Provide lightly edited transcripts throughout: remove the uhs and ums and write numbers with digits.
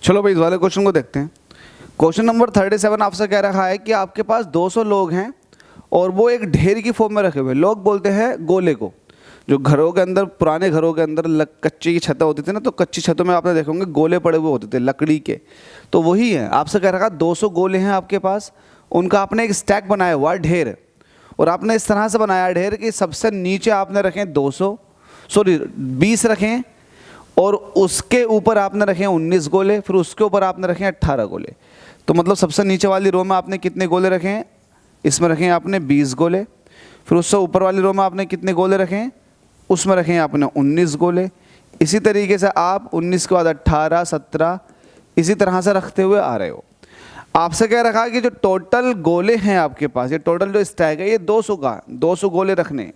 चलो भाई इस वाले क्वेश्चन को देखते हैं। क्वेश्चन नंबर 37 आपसे कह रहा है कि आपके पास 200 लोग हैं और वो एक ढेर की फॉर्म में रखे हुए। लोग बोलते हैं गोले को, जो घरों के अंदर, पुराने घरों के अंदर कच्ची की छतें होती थी ना, तो कच्ची छतों में आपने देखोगे गोले पड़े हुए होते थे लकड़ी के, तो वही है। आपसे कह रहा है 200 गोले हैं आपके पास, उनका आपने एक स्टैक बनाया हुआ ढेर, और आपने इस तरह से बनाया ढेर कि सबसे नीचे आपने रखें 20 रखें, और उसके ऊपर आपने रखे 19 गोले, फिर उसके ऊपर आपने रखे 18 गोले। तो मतलब सबसे नीचे वाली रो में आपने कितने गोले रखे हैं? इसमें रखे हैं आपने 20 गोले। फिर उससे ऊपर वाली रो में आपने कितने गोले रखे हैं? उसमें रखे हैं आपने 19 गोले। इसी तरीके से आप 19 के बाद 18, 17 इसी तरह से रखते हुए आ रहे हो। आपसे कह रखा है कि जो टोटल गोले हैं आपके पास, ये टोटल जो स्टैक है ये 200 का, 200 गोले रखने।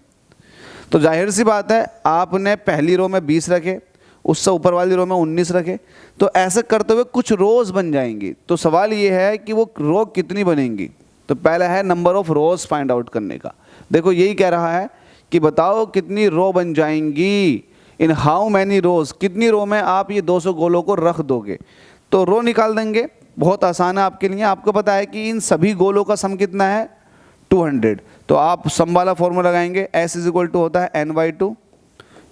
तो जाहिर सी बात है आपने पहली रो में 20 रखे, उससे ऊपर वाली रो में 19 रखे, तो ऐसे करते हुए कुछ रोज बन जाएंगी। तो सवाल ये है कि वो रो कितनी बनेंगी। तो पहला है number of rose find out करने का। देखो यही कह रहा है कि बताओ कितनी रो बन जाएंगी, इन हाउ मैनी रोज, कितनी रो में आप ये 200 गोलों को रख दोगे। तो रो निकाल देंगे, बहुत आसान है आपके लिए। आपको पता है कि इन सभी गोलों का सम कितना है? 200। तो आप सम वाला फॉर्मूला लगाएंगे, S = होता है n/2,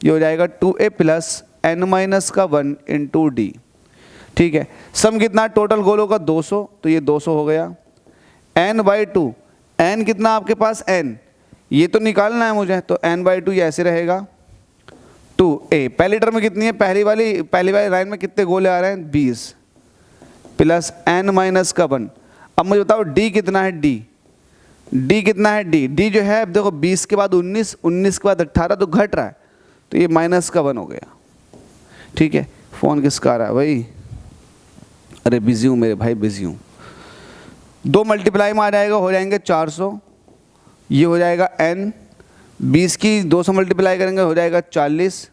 ये हो जाएगा 2a plus n-1 into D. ठीक है, सम कितना? टोटल गोलों का 200, तो ये 200 हो गया। n/2, n कितना आपके पास? n, ये तो निकालना है मुझे, तो n/2 ये ऐसे रहेगा 2a। पहली टर्म में कितनी है? पहली वाली लाइन में कितने गोले आ रहे हैं? 20 प्लस n-1। अब मुझे बताओ d कितना है? d कितना है? d जो है, अब देखो 20 के बाद 19, 19 के बाद 18, तो घट रहा है, तो ये -1 हो गया। ठीक है, फ़ोन किसका आ रहा है भाई? अरे बिजी हूँ मेरे भाई, बिजी हूँ। 2 मल्टीप्लाई में आ जाएगा, हो जाएंगे 400, ये हो जाएगा n। 20 की 2 से मल्टीप्लाई करेंगे हो जाएगा 40,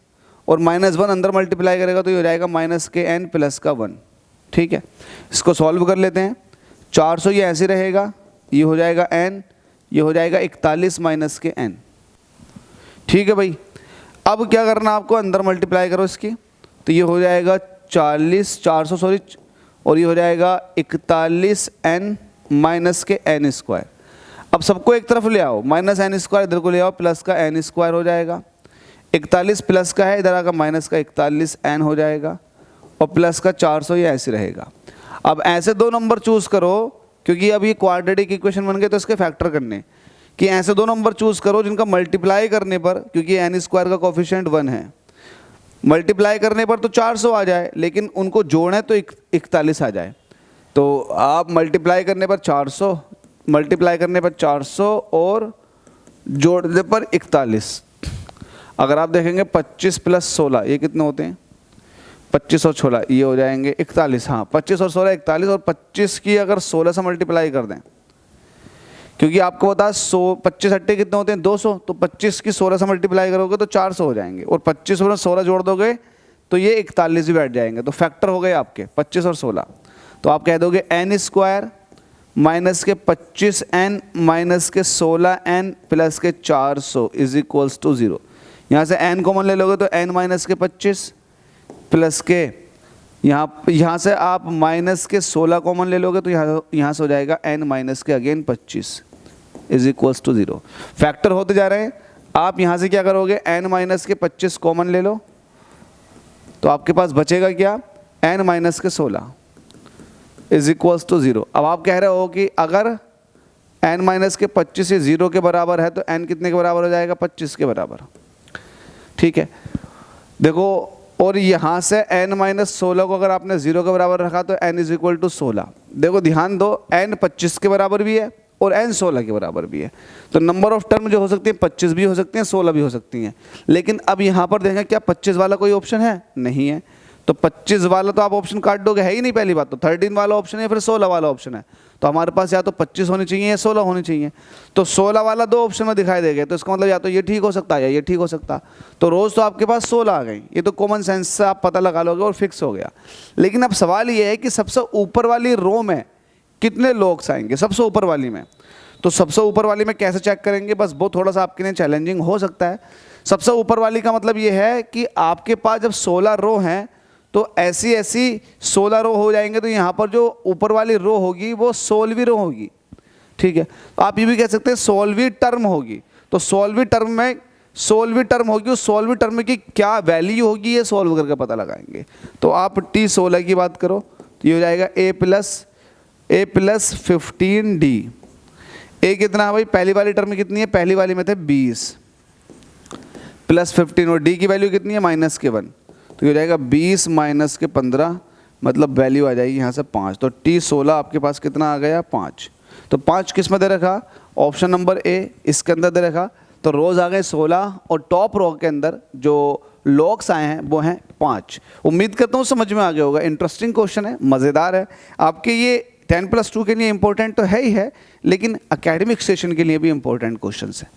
और -1 अंदर मल्टीप्लाई करेगा तो ये हो जाएगा -n प्लस का 1। ठीक है, इसको सॉल्व कर लेते हैं। 400 ये ऐसे रहेगा, ये हो जाएगा n, ये हो जाएगा 41 - n। ठीक है भाई, अब क्या करना आपको? अंदर मल्टीप्लाई करो इसकी, तो ये हो जाएगा 400 और ये हो जाएगा 41n - n²। अब सबको एक तरफ ले आओ, -n² इधर को ले आओ, प्लस का n² हो जाएगा। 41 प्लस का है, इधर आकर माइनस का 41n हो जाएगा, और प्लस का 400 ये ऐसे रहेगा। अब ऐसे 2 नंबर चूज करो, क्योंकि अब ये क्वाड्रेटिक इक्वेशन बन गए तो इसके फैक्टर करने, कि ऐसे 2 नंबर चूज करो जिनका मल्टीप्लाई करने पर, क्योंकि n² का कोफिशिएंट 1 है, मल्टीप्लाई करने पर तो 400 आ जाए, लेकिन उनको जोड़ें तो 41 आ जाए। तो आप मल्टीप्लाई करने पर 400, मल्टीप्लाई करने पर 400 और जोड़ने पर 41। अगर आप देखेंगे 25 प्लस 16 ये कितने होते हैं? 25 और 16 ये हो जाएंगे 41। हाँ, 25 और 16 41, और 25 की अगर 16 से मल्टीप्लाई कर दें, क्योंकि आपको पता है 25 अट्टे कितने होते हैं? 200, तो 25 की 16 से मल्टीप्लाई करोगे तो 400 हो जाएंगे, और 25 और 16 जोड़ दोगे तो ये 41 भी बैठ जाएंगे। तो फैक्टर हो गए आपके 25 और 16। तो आप कह दोगे n² माइनस के 25n माइनस के 16n प्लस के 400 = 0। यहाँ से n कॉमन ले लोगे तो n माइनस के 25 प्लस के यहाँ से आप माइनस के 16 कॉमन ले लोगे तो यहाँ से हो जाएगा n माइनस के अगेन 25 = 0। फैक्टर होते जा रहे हैं। आप यहाँ से क्या करोगे? n माइनस के 25 कॉमन ले लो, तो आपके पास बचेगा क्या? n माइनस के 16 = 0। अब आप कह रहे हो कि अगर n माइनस के 25 ये 0 के बराबर है तो n कितने के बराबर हो जाएगा? 25 के बराबर। ठीक है, देखो, और यहाँ से n माइनस 16 को अगर आपने 0 के बराबर रखा तो n = 16। देखो ध्यान दो, n 25 के बराबर भी है और n 16 के बराबर भी है। तो नंबर ऑफ टर्म जो हो सकती है 25 भी हो सकती हैं, 16 भी हो सकती हैं। लेकिन अब यहाँ पर देखें, क्या 25 वाला कोई ऑप्शन है? नहीं है। तो 25 वाला तो आप ऑप्शन काट दोगे, है ही नहीं पहली बात तो। 13 वाला ऑप्शन है, फिर 16 वाला ऑप्शन है। तो हमारे पास या तो 25 होनी चाहिए या 16 होनी चाहिए। तो 16 वाला 2 ऑप्शन में दिखाई देगा, तो इसका मतलब या तो ये ठीक हो सकता है या ये ठीक हो सकता। तो रोज़ तो आपके पास 16 आ गई, ये तो कॉमन सेंस से आप पता लगा लोगे और फिक्स हो गया। लेकिन अब सवाल ये है कि सबसे ऊपर वाली रो में कितने लोग आएंगे? सबसे ऊपर वाली में, तो सबसे ऊपर वाली में कैसे चेक करेंगे? बस वो थोड़ा सा आपके लिए चैलेंजिंग हो सकता है। सबसे ऊपर वाली का मतलब ये है कि आपके पास जब 16 रो हैं तो ऐसी ऐसी 16 रो हो जाएंगे, तो यहाँ पर जो ऊपर वाली रो होगी वो 16वीं रो होगी। ठीक है, तो आप ये भी कह सकते हैं 16वीं टर्म होगी। तो 16वीं टर्म में 16वीं टर्म होगी, उस 16वीं टर्म की क्या वैल्यू होगी ये सॉल्व करके पता लगाएंगे। तो आप T16 की बात करो तो ये हो जाएगा a प्लस 15d। a कितना है भाई, पहली वाली टर्म में कितनी है, पहली वाली में थे 20 प्लस 15, और d की वैल्यू कितनी है -1, तो ये हो जाएगा 20 - 15, मतलब वैल्यू आ जाएगी यहाँ से 5। तो T16 आपके पास कितना आ गया, 5। तो 5 किस में दे रखा, ऑप्शन नंबर ए इसके अंदर दे रखा। तो रोज़ आ गए 16 और टॉप रो के अंदर जो लॉग्स आए हैं वो हैं 5। उम्मीद करता हूँ समझ में आ गया होगा। इंटरेस्टिंग क्वेश्चन है, मज़ेदार है। आपके ये 10+2 के लिए इंपॉर्टेंट तो है ही है, लेकिन एकेडमिक सेशन के लिए भी इंपॉर्टेंट क्वेश्चन है।